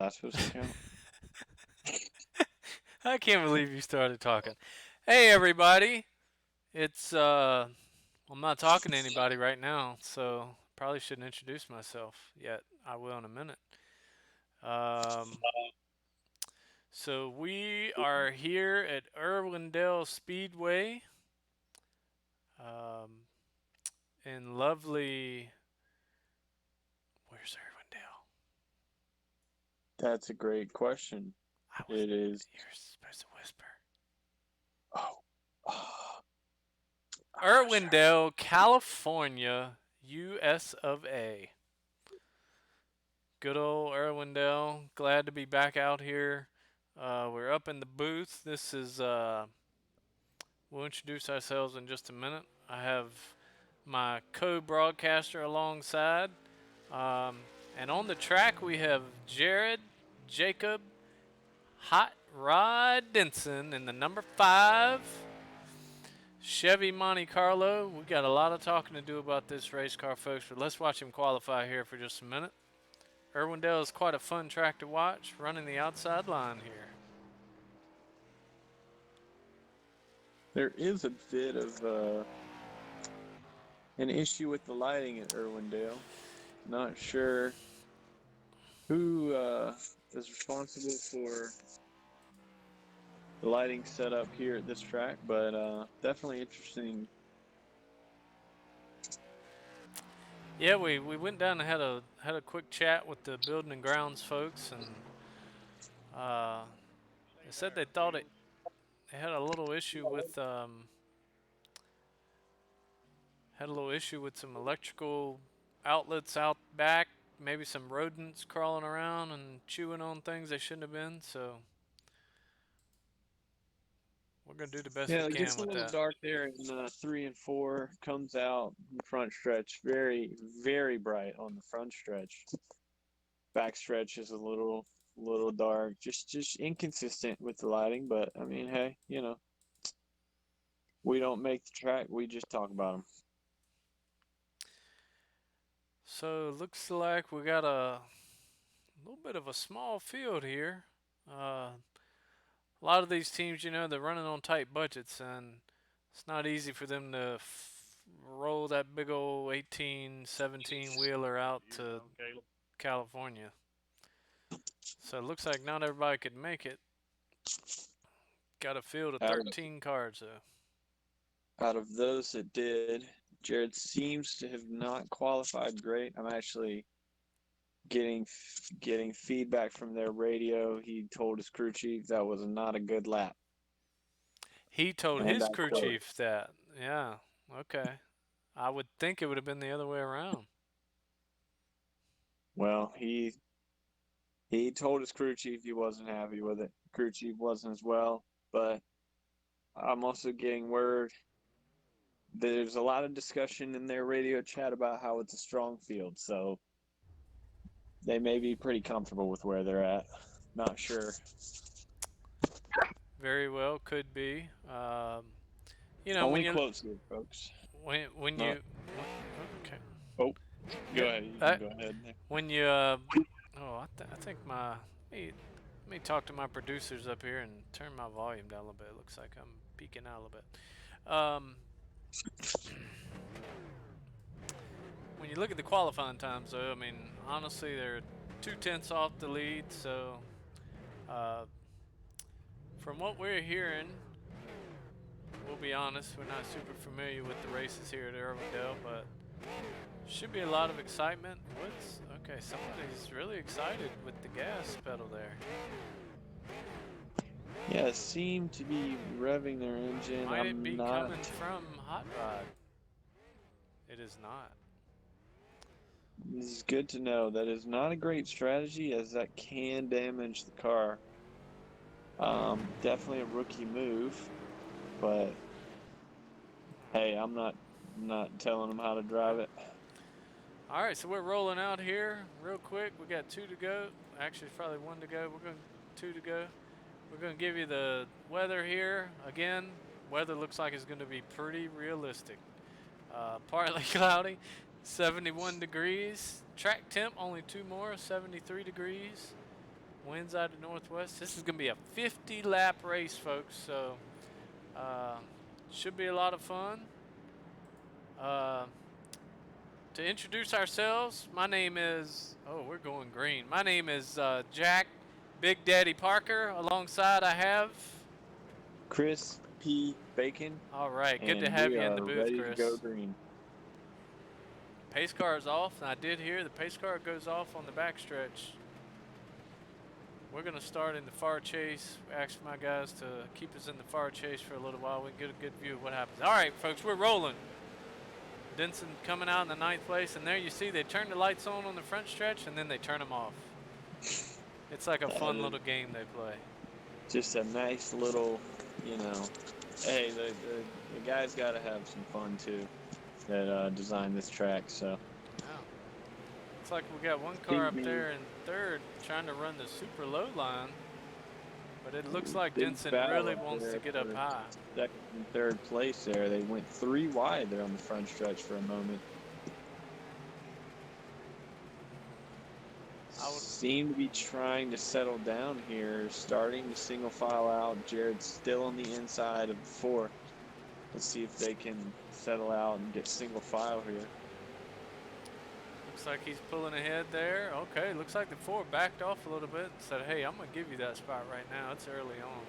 I supposed to count? I can't believe you started talking. Hey everybody. It's I'm not talking to anybody right now, so probably shouldn't introduce myself yet. I will in a minute. Um so we are here at Irwindale Speedway um in lovely where's Irwindale? That's a great question. I was It is. You're supposed to whisper. Oh, oh, I'm not sure. Irwindale, California, US of A. Good old Irwindale. Glad to be back out here. We're up in the booth. We'll introduce ourselves in just a minute. I have my co-broadcaster alongside, um, and on the track we have Jared, Jacob, Hot Rod Denson in the number 5 Chevy Monte Carlo. We got a lot of talking to do about this race car, folks, but let's watch him qualify here for just a minute. Irwindale is quite a fun track to watch, running the outside line here. There is a bit of an issue with the lighting at Irwindale. Not sure who is responsible for the lighting setup here at this track, but definitely interesting. Yeah, we went down and had a quick chat with the building and grounds folks, and uh, they said they had a little issue with some electrical outlets out back, maybe some rodents crawling around and chewing on things they shouldn't have been. So we're gonna do the best we Yeah, it gets can a with little that. dark there in 3 and 4. Comes out in the front stretch, very, very bright on the front stretch. Back stretch is a little dark, just inconsistent with the lighting. But I mean, hey, we don't make the track, we just talk about them. So looks like we got a little bit of a small field here. A lot of these teams, they're running on tight budgets, and it's not easy for them to roll that big old 18, 17 wheeler out to California. So it looks like not everybody could make it. Got a field of Out of 13 cars, though. out of those that did, Jared seems to have not qualified great. I'm actually getting getting feedback from their radio. He told his crew chief that was not a good lap, He told and his I crew quote. chief that. Yeah, okay. I would think it would have been the other way around. Well, he told his crew chief he wasn't happy with it. Crew chief wasn't as well, but I'm also getting word there's a lot of discussion in their radio chat about how it's a strong field, so they may be pretty comfortable with where they're at. Not sure. Very well, could be. When Only you quotes here, folks. when Not. you okay. Oh, go Good. ahead. You can go ahead. When you I think let me talk to my producers up here and turn my volume down a little bit. It looks like I'm peeking out a little bit. When you look at the qualifying times, though, I mean, honestly, they're 2/10 off the lead. So, uh, from what we're hearing, we'll be honest, we're not super familiar with the races here at Irwindale, but should be a lot of excitement. Okay? Somebody's really excited with the gas pedal there. Yeah, seem to be revving their engine. Might it I'm be not. coming from Hot Rod? It is not. This is good to know. That is not a great strategy, as that can damage the car. Definitely a rookie move, but hey, I'm not telling them how to drive Yep. it. All right, so we're rolling out here real quick. We got 2 to go. Actually, it's probably 1 to go. We're going 2 to go. We're going to give you the weather here. Again, weather looks like it's going to be pretty realistic. Partly cloudy, 71 degrees. Track temp only 2 more, 73 degrees. Winds out of northwest. This is going to be a 50 lap race, folks. So uh, should be a lot of fun. To introduce ourselves, my name is, oh, we're going green. My name is Jack Big Daddy Parker. Alongside, I have. Chris P. Bacon, All right, good to and have we you in are the booth, ready to go Chris. green. Pace car is off, and I did hear the pace car goes off on the backstretch. We're going to start in the far chase. Ask my guys to keep us in the far chase for a little while. We can get a good view of what happens. All right, folks, we're rolling. Denson coming out in the 9th place, and there you see they turn the lights on the front stretch, and then they turn them off. It's like a fun little game they play. Just a nice little, you know. Hey, the guys got to have some fun too that designed this track. So. Yeah. Looks like we got one car up there in 3rd trying to run the super low line, but it looks like Denson really wants to get up high. 2nd and 3rd place there. They went 3 wide there on the front stretch for a moment. Seem to be trying to settle down here, starting to single file out. Jared's still on the inside of the 4. Let's see if they can settle out and get single file here. Looks like he's pulling ahead there. Okay, looks like the 4 backed off a little bit and said, hey, I'm going to give you that spot right now. It's early on.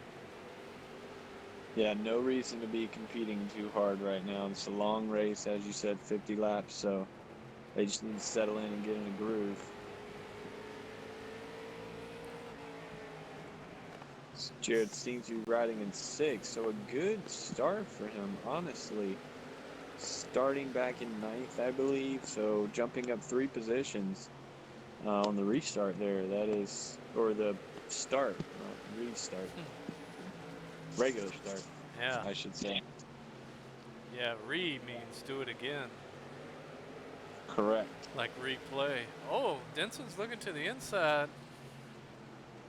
Yeah, no reason to be competing too hard right now. It's a long race, as you said, 50 laps, so they just need to settle in and get in a groove. Jared seems to be riding in 6, so a good start for him, honestly. Starting back in 9th, I believe, so jumping up 3 positions on the restart there. That is, or the start, not restart. Regular start, yeah, I should say. Yeah, means do it again. Correct. Like replay. Oh, Denson's looking to the inside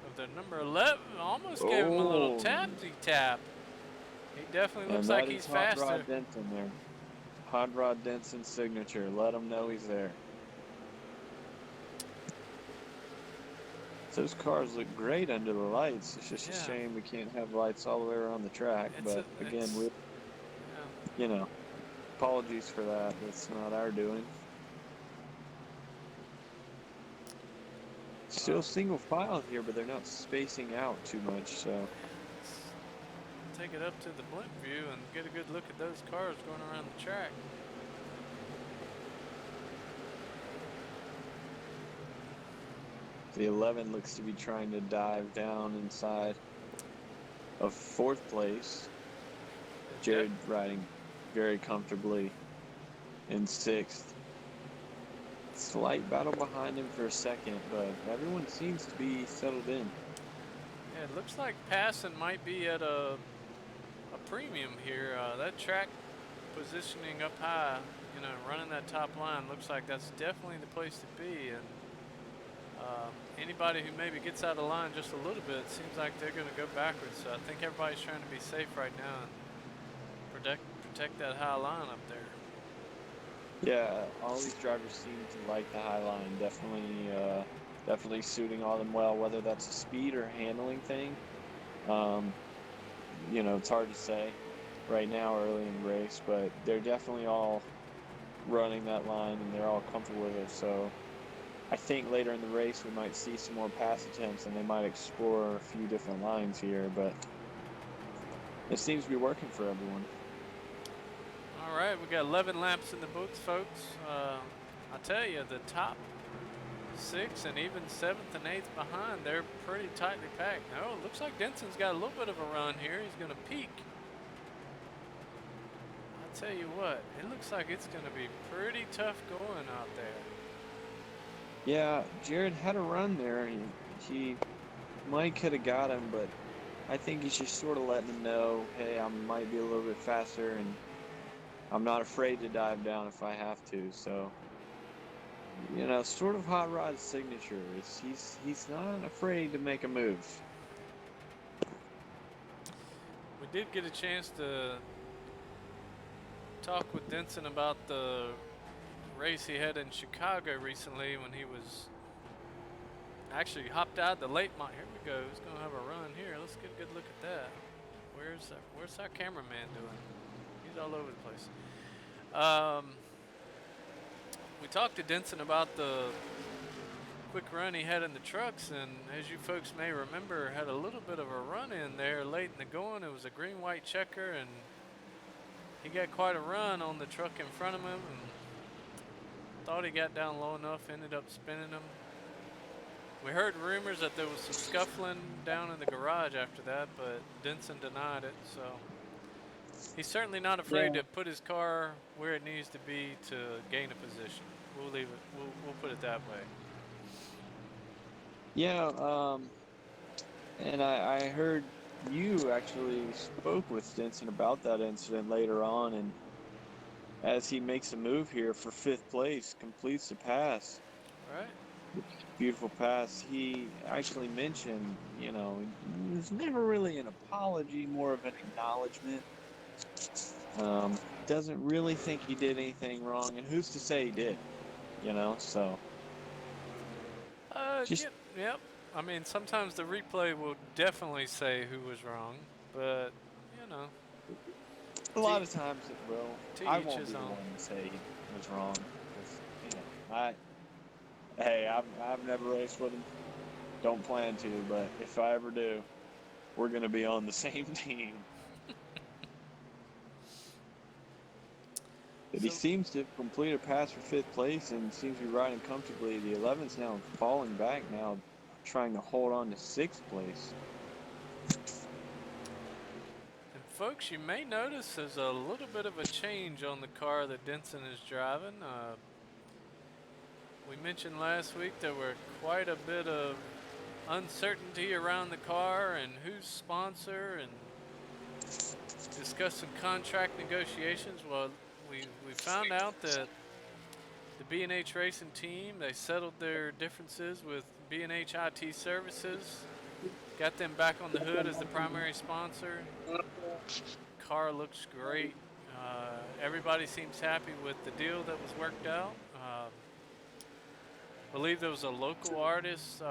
of the number 11. Almost gave him a little tapsy tap. He definitely looks like he's faster. Hot Rod Denson there. Hot Rod Denson signature. Let him know he's there. Those cars look great under the lights. It's just a shame we can't have lights all the way around the track. But again, you know, apologies for that. That's not our doing. Still single file here, but they're not spacing out too much. So take it up to the blimp view and get a good look at those cars going around the track. The 11 looks to be trying to dive down inside of 4th place. Jared riding very comfortably in 6th. Slight battle behind him for a second, but everyone seems to be settled in. Yeah, it looks like passing might be at a premium here. That track positioning up high, you know, running that top line looks like that's definitely the place to be. And anybody who maybe gets out of line just a little bit seems like they're going to go backwards. So I think everybody's trying to be safe right now and protect that high line up there. Yeah, all these drivers seem to like the high line. Definitely suiting all them well, whether that's a speed or handling thing. You know, it's hard to say right now early in the race, but they're definitely all running that line and they're all comfortable with it. So I think later in the race we might see some more pass attempts and they might explore a few different lines here, but it seems to be working for everyone. All right, we got 11 laps in the books, folks. I tell you, the top 6 and even 7th and 8th behind, they're pretty tightly packed. No, it looks like Denson's got a little bit of a run here. He's going to peak. I tell you what, it looks like it's going to be pretty tough going out there. Yeah, Jared had a run there. He might could have got him, but I think he's just sort of letting him know, hey, I might be a little bit faster, and I'm not afraid to dive down if I have to. So, you know, sort of Hot Rod's signature is he's not afraid to make a move. We did get a chance to talk with Denson about the race he had in Chicago recently when he was actually hopped out the late model. Here we go. He's gonna have a run here. Let's get a good look at that. Where's our cameraman doing? He's all over the place. We talked to Denson about the quick run he had in the trucks, and as you folks may remember, had a little bit of a run in there late in the going. It was a green-white checker, and he got quite a run on the truck in front of him, and thought he got down low enough, ended up spinning him. We heard rumors that there was some scuffling down in the garage after that, but Denson denied it, so he's certainly not afraid Yeah. to put his car where it needs to be to gain a position. We'll leave it. We'll put it that way. Yeah, and I heard you actually spoke with Denson about that incident later on, and as he makes a move here for fifth place, completes the pass, Right? beautiful pass, he actually mentioned, you know, it was never really an apology, more of an acknowledgement. Doesn't really think he did anything wrong, and who's to say he did, you know, so just Yep. I mean, sometimes the replay will definitely say who was wrong, but you know, a lot of times it will. to I each won't his be the own. one to say he was wrong, because, you know, I've never raced with him. Don't plan to, but if I ever do, we're gonna be on the same team. But he So seems to complete a pass for fifth place and seems to be riding comfortably. The 11's now falling back now, trying to hold on to sixth place. And folks, you may notice there's a little bit of a change on the car that Denson is driving. We mentioned last week there were quite a bit of uncertainty around the car and who's sponsor, and discussed some contract negotiations. Well, we found out that the B&H Racing team, they settled their differences with B&H IT Services, got them back on the hood as the primary sponsor. Car looks great. Everybody seems happy with the deal that was worked out. I believe there was a local artist,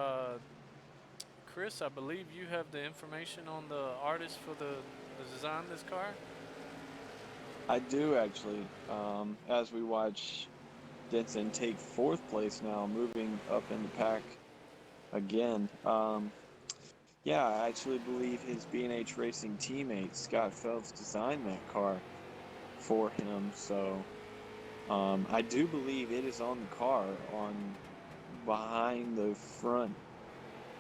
Chris. I believe you have the information on the artist for the design of this car. I do actually. As we watch Denson take fourth place now, moving up in the pack again. Yeah, I actually believe his B&H Racing teammate Scott Phelps designed that car for him. So I do believe it is on the car, on behind the front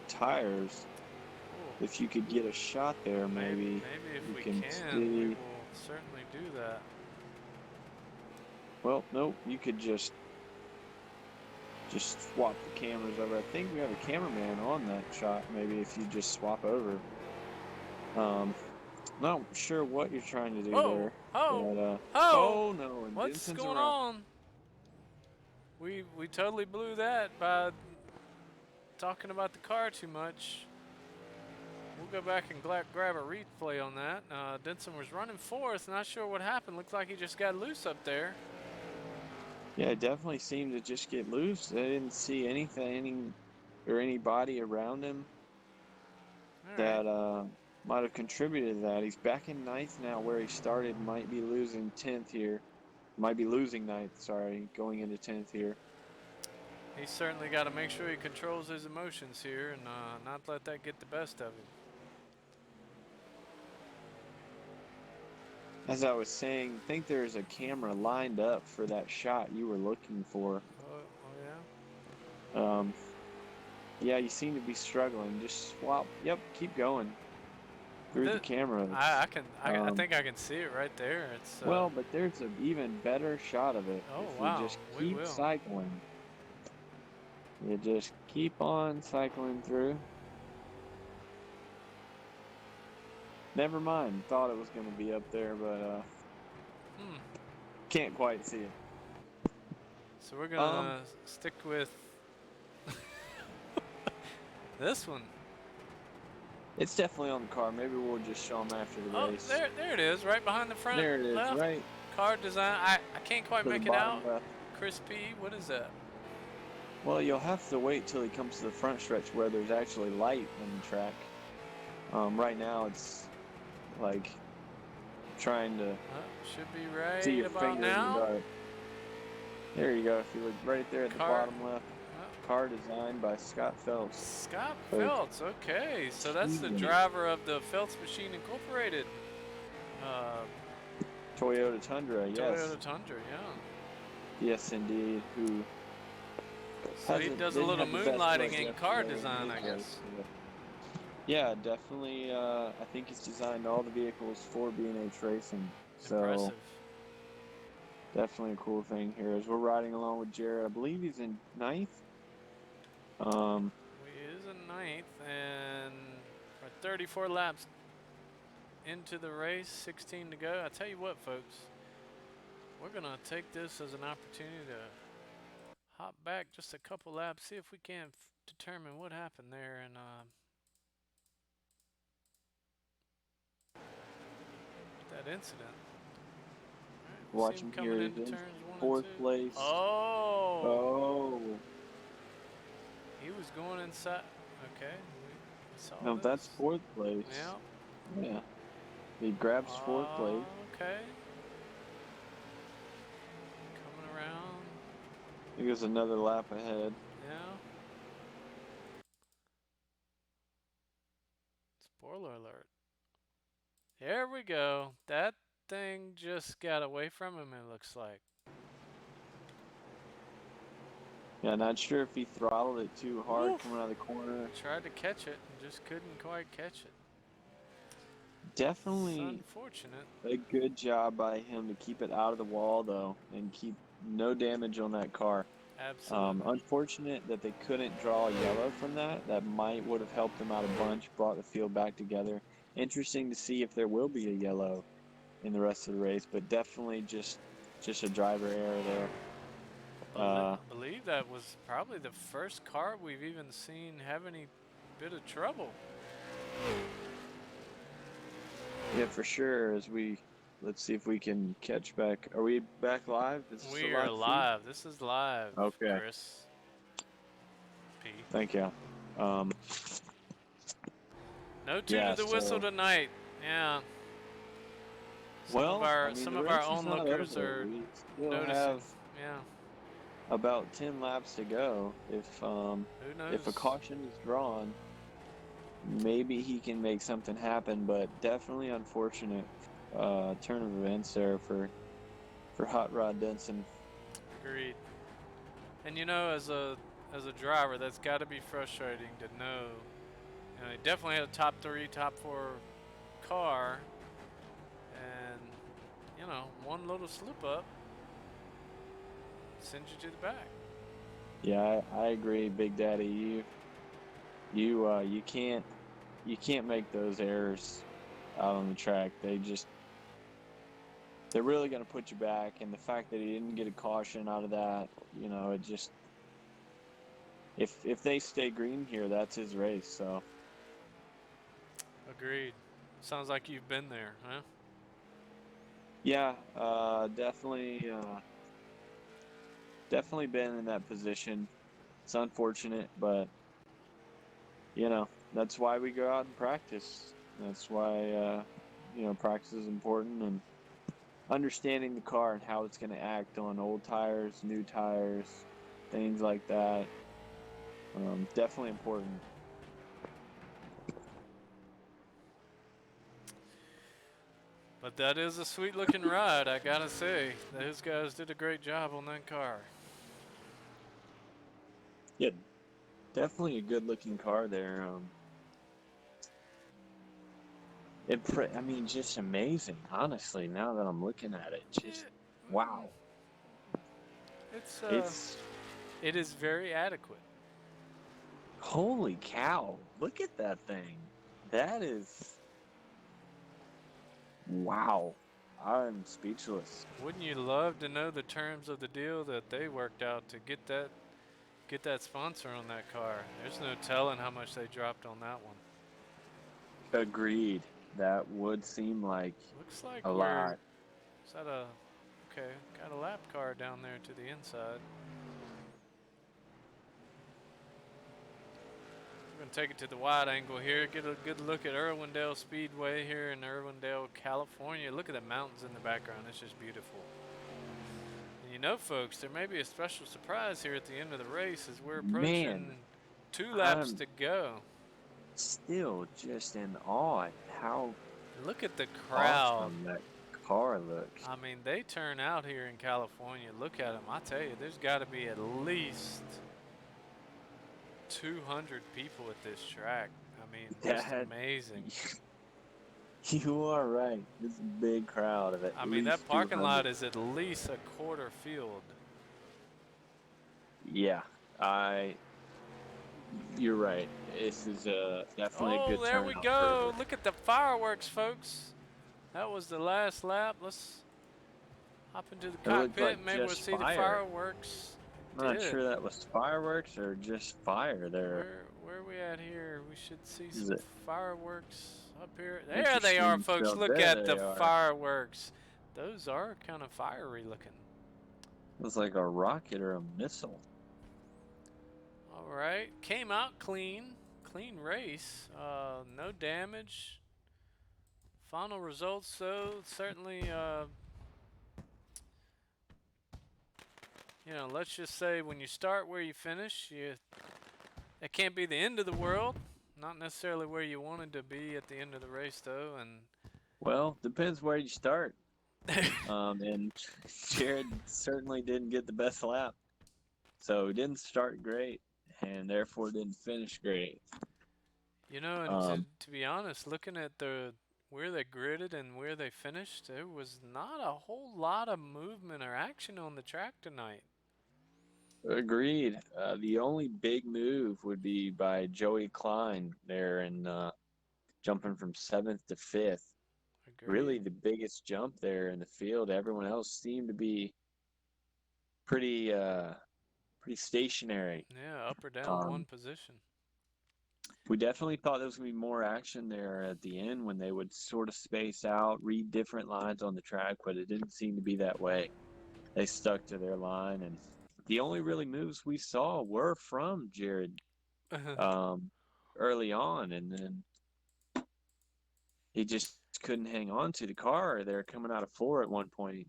tires. Ooh. If you could get a shot there, maybe if you we can can, see. we will certainly do that. Well, nope, you could just swap the cameras over. I think we have a cameraman on that shot. Maybe if you just swap over. Not sure what you're trying to do there. But, oh no! And What's Denson's going around. on? We totally blew that by talking about the car too much. We'll go back and grab a replay on that. Denson was running fourth. Not sure what happened. Looks like he just got loose up there. Yeah, it definitely seemed to just get loose. I didn't see anything or anybody around him that might have contributed to that. He's back in ninth now where he started. Might be losing 10th here. Might be losing ninth, sorry, going into 10th here. He's certainly got to make sure he controls his emotions here and not let that get the best of him. As I was saying, I think there's a camera lined up for that shot you were looking for. Oh yeah? Yeah, you seem to be struggling. Just swap. Yep, keep going through the camera. I think I can see it right there. It's well, but there's an even better shot of it. Oh if wow! You just keep cycling. You just keep on cycling through. Never mind. Thought it was going to be up there, but can't quite see it. So we're gonna stick with this one. It's definitely on the car. Maybe we'll just show them after the race. Oh, there it is, right behind the front. There it is, left. right. Car design. I can't quite make it out. Left. Chris P. What is that? Well, you'll have to wait till he comes to the front stretch where there's actually light on the track. Right now it's like trying to Should be see right your about finger in the now. dark. There you go. If you look right there at the Car. bottom left, car designed by Scott Phelps. Scott Of Phelps. Okay, so that's the Teammate driver of the Phelps Machine Incorporated. Uh, Toyota Tundra, yes. Toyota Tundra, yeah. Yes, indeed. Who So he does a didn't little have the best moonlighting luck in car yesterday in design, his I race. guess. But yeah, definitely. I think he's designed all the vehicles for B&H Racing. So Impressive. definitely a cool thing here as we're riding along with Jared. I believe he's in ninth. Um, He is in ninth, and we're 34 laps into the race, 16 to go. I tell you what, folks, we're gonna take this as an opportunity to hop back just a couple laps, see if we can determine what happened there, and that incident. All right, we see watch him him coming here. into He's in turns 1 and 2. fourth place. Oh, Oh, he was going inside. Okay, we saw no, this. that's fourth place. Yeah. Yeah, he grabs fourth place. Okay. Coming around. He goes another lap ahead. Yeah. Spoiler alert. There we go. That thing just got away from him, it looks like. Yeah, not sure if he throttled it too hard Oof. coming out of the corner. Tried to catch it and just couldn't quite catch it. It's Definitely unfortunate. a good job by him to keep it out of the wall, though, and keep no damage on that car. Absolutely. Unfortunate that they couldn't draw a yellow from that. That might would have helped them out a bunch, brought the field back together. Interesting to see if there will be a yellow in the rest of the race, but definitely just a driver error there. I believe that was probably the first car we've even seen have any bit of trouble. Yeah, for sure. Let's see if we can catch back. Are we back live? Is this a We are live feed? live. This is live, Okay. Chris. P. Thank you. No toot Yeah, of the whistle tonight. Yeah. Some of our onlookers are We still noticing. have Yeah. about 10 laps to go. If Who knows? if a caution is drawn, maybe he can make something happen. But definitely unfortunate turn of events there for Hot Rod Denson. Agreed. And you know, as a driver, that's got to be frustrating to know. You know, he definitely had a top 3, top 4 car, and you know, one little slip up sends you to the back. Yeah, I agree, Big Daddy. You can't make those errors out on the track. They're really going to put you back, and the fact that he didn't get a caution out of that, you know, it just if they stay green here, that's his race. So Agreed. Sounds like you've been there, huh? yeah, definitely been in that position. It's unfortunate, but you know, that's why we go out and practice. That's why practice is important, and understanding the car and how it's going to act on old tires, new tires, things like that. Definitely important. But that is a sweet looking ride, I gotta say. Those guys did a great job on that car. Yeah, definitely a good looking car there. I mean, just amazing, honestly, now that I'm looking at it. Just, wow. It is very adequate. Holy cow. Look at that thing. That is, wow. I'm speechless. Wouldn't you love to know the terms of the deal that they worked out to get that sponsor on that car? There's no telling how much they dropped on that one. Agreed. That would seem like Looks like a lot. Is that okay, got a lap car down there to the inside. gonna take it to the wide angle here. Get a good look at Irwindale Speedway here in Irwindale, California. Look at the mountains in the background. It's just beautiful. And you know, folks, there may be a special surprise here at the end of the race as we're Man, approaching 2 laps I'm to go. still just in awe at how Look at the crowd. awesome that car looks. I mean, they turn out here in California. Look at them. I tell you, there's got to be at least 200 people at this track. I mean, just That amazing. you are right. It's a big crowd of at I mean, that least parking lot 200. is at least a quarter filled. Yeah, I. You're right. This is definitely a Oh, good there we turnout go. for. Look at the fireworks, folks. That was the last lap. Let's hop into the It looked cockpit and like maybe we'll just see the fire. fireworks. I'm It not did. sure that was fireworks or just fire there. Where are we at here? We should see Is some it fireworks up here. There they are, interesting folks. stuff? Look There at the they are. fireworks. Those are kind of fiery looking. It was like a rocket or a missile. All right, came out clean, clean race. No damage. Final results, though, certainly. Let's just say when you start where you finish, it can't be the end of the world. Not necessarily where you wanted to be at the end of the race, though, and Well, depends where you start. And Jared certainly didn't get the best lap, so he didn't start great, and therefore didn't finish great. and to Um, to be honest, looking at the where they gridded and where they finished, there was not a whole lot of movement or action on the track tonight. Agreed. The only big move would be by Joey Klein there and jumping from seventh to fifth. Agreed. Really, the biggest jump there in the field. Everyone else seemed to be pretty pretty stationary. Yeah, up or down one Um, position. we definitely thought there was going to be more action there at the end when they would sort of space out, read different lines on the track, but it didn't seem to be that way. They stuck to their line, and the only really moves we saw were from Jared um, early on, and then he just couldn't hang on to the car. They're coming out of four at one point.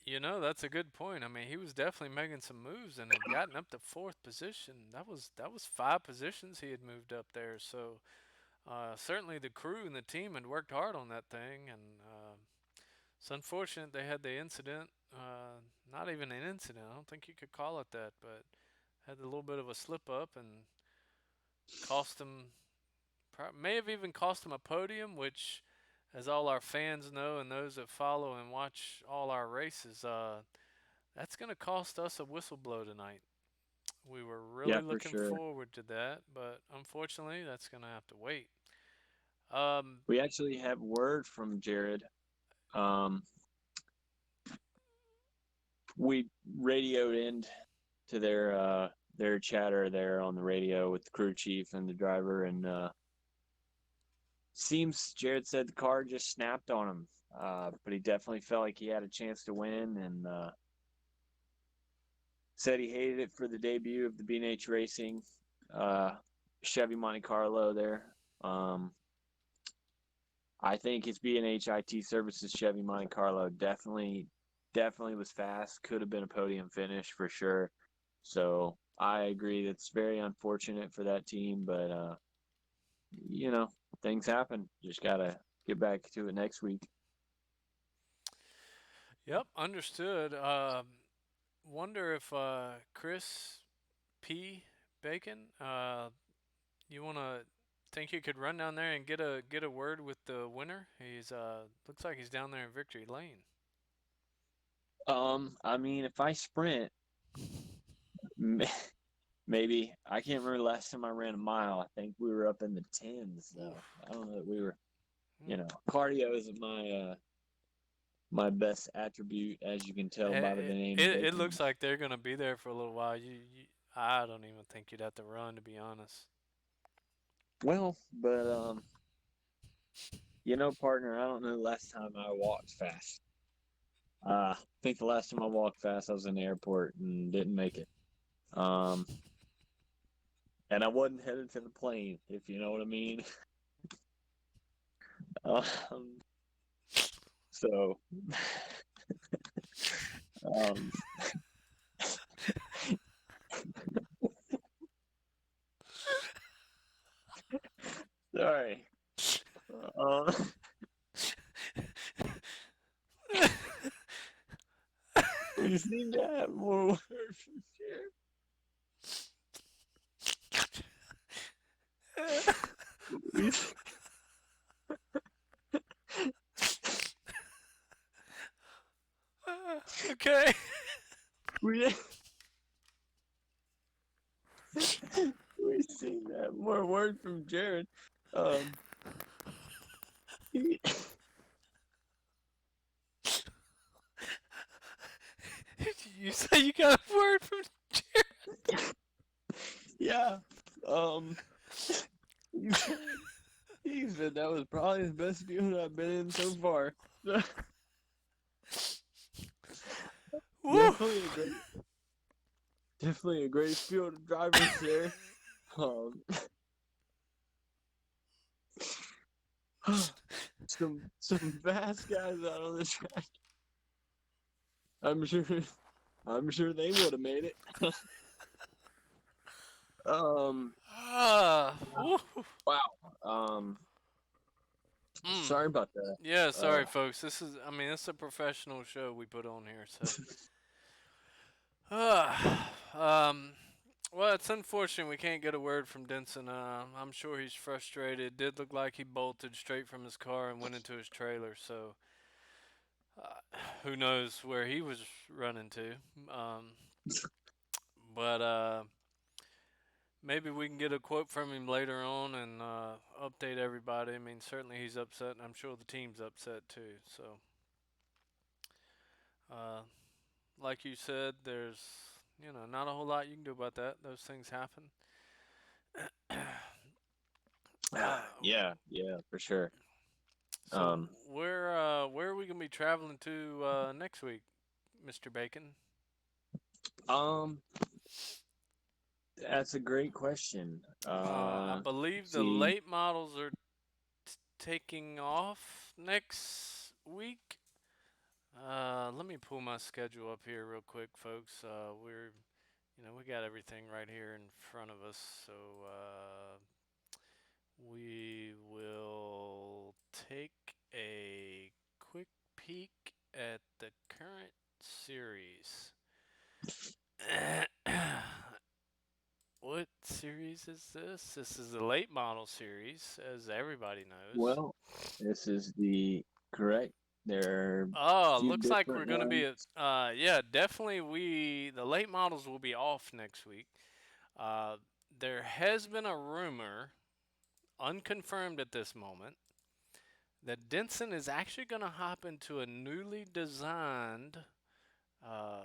That's a good point. I mean, he was definitely making some moves and had gotten up to fourth position. That was 5 positions he had moved up there. So certainly the crew and the team had worked hard on that thing, and it's unfortunate they had the incident. Not even an incident. I don't think you could call it that, but had a little bit of a slip up and cost them. May have even cost them a podium, which, as all our fans know and those that follow and watch all our races, that's going to cost us a whistle blow tonight. We were Yeah, really for looking sure. forward to that, but unfortunately, that's going to have to wait. Um, We actually have word from Jared. Um, we radioed in to their chatter there on the radio with the crew chief and the driver, and seems Jared said the car just snapped on him, but he definitely felt like he had a chance to win, and said he hated it for the debut of the B&H Racing uh, Chevy Monte Carlo there. I think his B&H IT Services Chevy Monte Carlo definitely was fast. Could have been a podium finish for sure. So I agree. It's very unfortunate for that team, but you know, things happen. Just gotta get back to it next week. yep, understood. Wonder if Chris P. Bacon, you want to think you could run down there and get a word with the winner? He's looks like he's down there in victory lane. I mean, if I sprint, maybe I can't remember the last time I ran a mile. I think we were up in the tens, though. Oof. I don't know that we were. Mm. Cardio isn't my best attribute, as you can tell by the It, name it, it Bacon. looks like they're gonna be there for a little while. I don't even think you'd have to run, to be honest. Well, but partner, I don't know the last time I walked fast. I think the last time I walked fast, I was in the airport and didn't make it. Um, and I wasn't headed to the plane, if you know what I mean. Um, so, um, sorry. Uh, we seem to have more words from Jared. We, Okay. we, we seem to have more words from Jared. Um, he, You say you got a word from Jared? yeah. Um, he said, he said that was probably the best field I've been in so far. Woo! definitely a great, definitely a great field of drivers there. Um, some fast guys out on the track. I'm sure, I'm sure they would have made it. Um, Woo. wow. Um, Mm. sorry about that. Yeah, Uh, sorry, folks. I mean, it's a professional show we put on here, so. Um, well, it's unfortunate we can't get a word from Denson. I'm sure he's frustrated. It did look like he bolted straight from his car and went into his trailer, so who knows where he was running to. Um, but maybe we can get a quote from him later on and update everybody. I mean, certainly he's upset, and I'm sure the team's upset too. So, uh, like you said, there's not a whole lot you can do about that. Those things happen. Uh, yeah, yeah, for sure. so Um, where are we gonna be traveling to next week, Mr. Bacon? um, that's a great question. I believe the See, late models are taking off next week. Let me pull my schedule up here real quick, folks. We got everything right here in front of us, so we will take a quick peek at the current series. What series is this? This is the late model series, as everybody knows. well, this is the correct. There are a Oh, few looks like we're different gonna be ones. at yeah, definitely the late models will be off next week. Uh there has been a rumor, unconfirmed at this moment, that Denson is actually gonna hop into a newly designed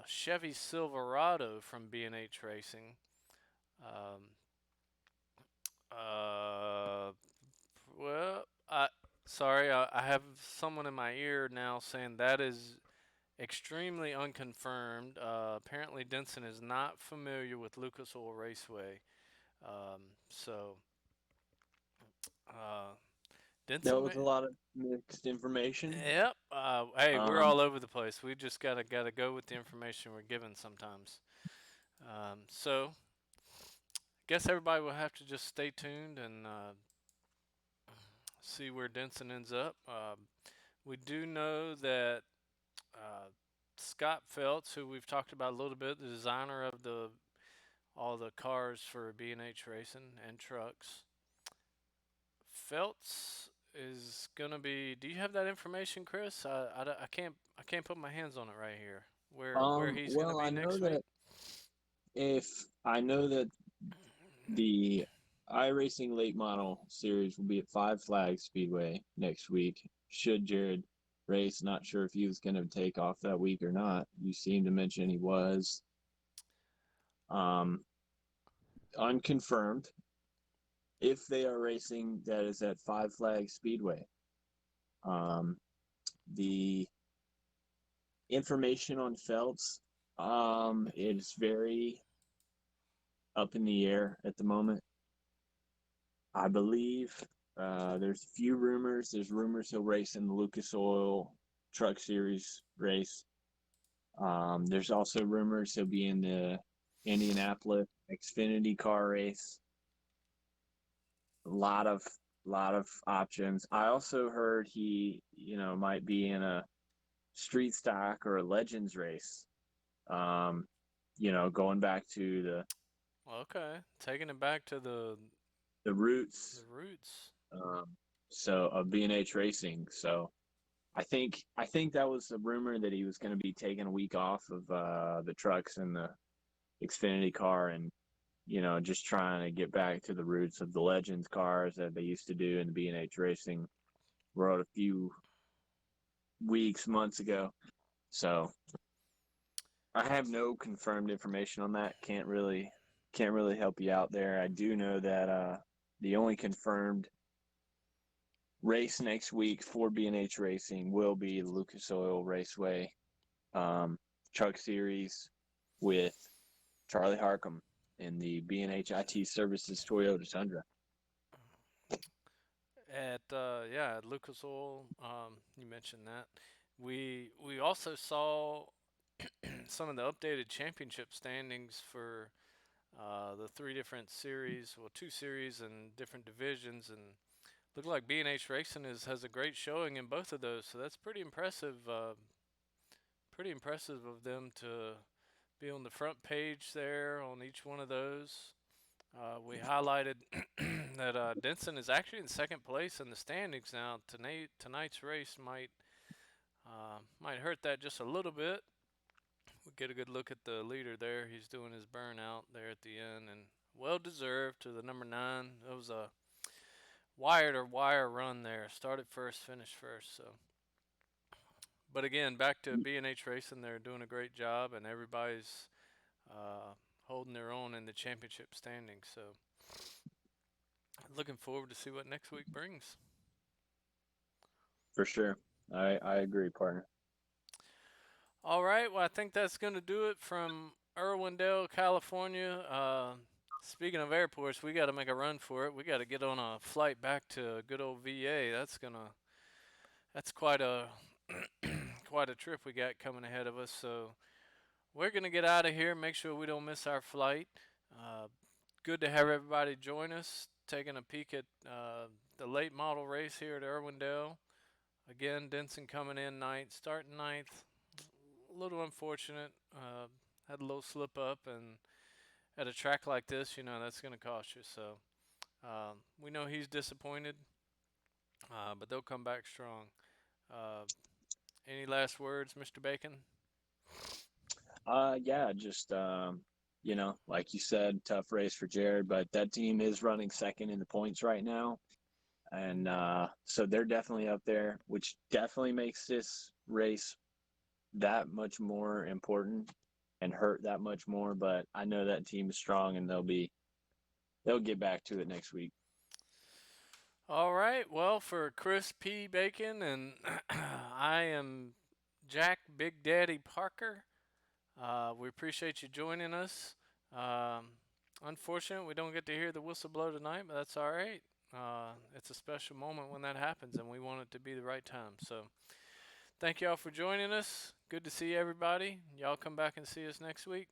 Chevy Silverado from B&H Racing. Um, uh, well, sorry, I have someone in my ear now saying that is extremely unconfirmed. Apparently, Denson is not familiar with Lucas Oil Raceway. So, uh, That Denson, was a lot of mixed information. yep. Hey, we're Um, all over the place. We just gotta go with the information we're given sometimes. So, guess everybody will have to just stay tuned and see where Denson ends up. We do know that uh, Scott Feltz, who we've talked about a little bit, the designer of all the cars for B&H Racing and trucks, Feltz is gonna be. Do you have that information, Chris? I can't put my hands on it right here. Where he's gonna well, be next week? I know that the iRacing late model series will be at Five Flags Speedway next week. Should Jared race? Not sure if he was going to take off that week or not. You seem to mention he was. Um, unconfirmed. If they are racing, that is at Five Flags Speedway. Um, the information on Phelps is very up in the air at the moment. I believe there's a few rumors. There's rumors he'll race in the Lucas Oil Truck Series race. There's also rumors he'll be in the Indianapolis Xfinity car race. A lot of options. I also heard he, might be in a street stock or a legends race. Um, going back to Okay, taking it back to the the roots, roots. um, so of B&H Racing. So I think that was a rumor that he was going to be taking a week off of the trucks and the Xfinity car, and just trying to get back to the roots of the Legends cars that they used to do in the B&H Racing world a few weeks, months ago. So I have no confirmed information on that. Can't really help you out there. I do know that the only confirmed race next week for B&H Racing will be the Lucas Oil Raceway um, Truck Series with Charlie Harcum in the B&H IT Services Toyota Tundra. At yeah, at Lucas Oil, you mentioned that. We also saw some of the updated championship standings for the three different series, well, two series and different divisions, and looked like B&H Racing has a great showing in both of those. So that's pretty impressive. Pretty impressive of them to be on the front page there on each one of those. We highlighted that Denson is actually in second place in the standings now. Tonight's race might hurt that just a little bit. We get a good look at the leader there. He's doing his burnout there at the end, and well deserved to the number 9. It was a wire to wire run there. Started first, finished first. So, but again, back to B&H Racing, they're doing a great job, and everybody's uh, holding their own in the championship standings. So, looking forward to see what next week brings. For sure. I agree, partner. All right. Well, I think that's going to do it from Irwindale, California. Speaking of airports, we got to make a run for it. We got to get on a flight back to good old VA. That's quite a quite a trip we got coming ahead of us. So we're gonna get out of here. Make sure we don't miss our flight. Uh, Good to have everybody join us. Taking a peek at the late model race here at Irwindale. Again, Denson coming in ninth, starting ninth. A little unfortunate. Had a little slip up, and at a track like this, that's going to cost you. So we know he's disappointed, but they'll come back strong. Uh, any last words, Mr. Bacon? Yeah, just like you said, tough race for Jared, but that team is running second in the points right now. And so they're definitely up there, which definitely makes this race that much more important and hurt that much more. But I know that team is strong, and they'll get back to it next week. All right. Well, for Chris P. Bacon and I am Jack Big Daddy Parker. We appreciate you joining us. Um, Unfortunate we don't get to hear the whistle blow tonight, but that's all right. It's a special moment when that happens, and we want it to be the right time. So, thank y'all for joining us. Good to see everybody. Y'all come back and see us next week.